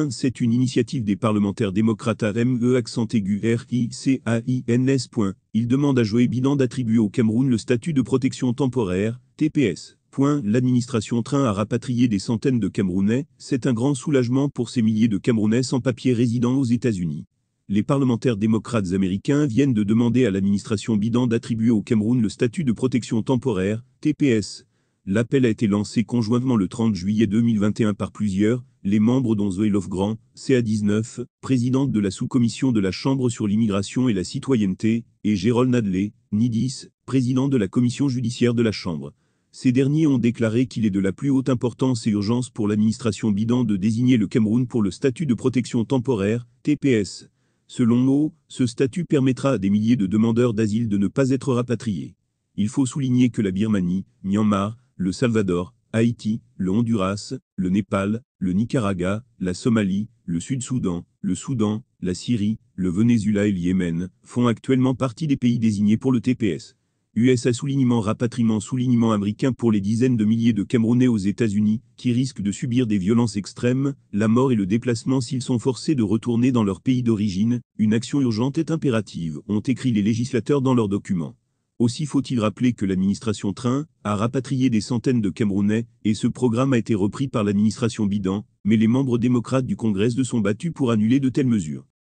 C'est une initiative des parlementaires démocrates AME accent aigu RICAINS. Ils demandent à Joe Biden d'attribuer au Cameroun le statut de protection temporaire, TPS. L'administration train à rapatrier des centaines de Camerounais, c'est un grand soulagement pour ces milliers de Camerounais sans papier résidant aux États-Unis. Les parlementaires démocrates américains viennent de demander à l'administration Biden d'attribuer au Cameroun le statut de protection temporaire, TPS. L'appel a été lancé conjointement le 30 juillet 2021 par plusieurs, les membres dont Zoé Lofgran, CA19, présidente de la sous-commission de la Chambre sur l'immigration et la citoyenneté, et Gérald Nadler, NIDIS, président de la commission judiciaire de la Chambre. Ces derniers ont déclaré qu'il est de la plus haute importance et urgence pour l'administration Biden de désigner le Cameroun pour le statut de protection temporaire, TPS. Selon eux, ce statut permettra à des milliers de demandeurs d'asile de ne pas être rapatriés. Il faut souligner que la Birmanie, Myanmar, le Salvador, Haïti, le Honduras, le Népal, le Nicaragua, la Somalie, le Sud-Soudan, le Soudan, la Syrie, le Venezuela et le Yémen font actuellement partie des pays désignés pour le TPS. USA soulignement rapatriement soulignement américain pour les dizaines de milliers de Camerounais aux États-Unis qui risquent de subir des violences extrêmes, la mort et le déplacement s'ils sont forcés de retourner dans leur pays d'origine. Une action urgente est impérative, ont écrit les législateurs dans leurs documents. Aussi faut-il rappeler que l'administration Train a rapatrié des centaines de Camerounais, et ce programme a été repris par l'administration Biden, mais les membres démocrates du Congrès se sont battus pour annuler de telles mesures.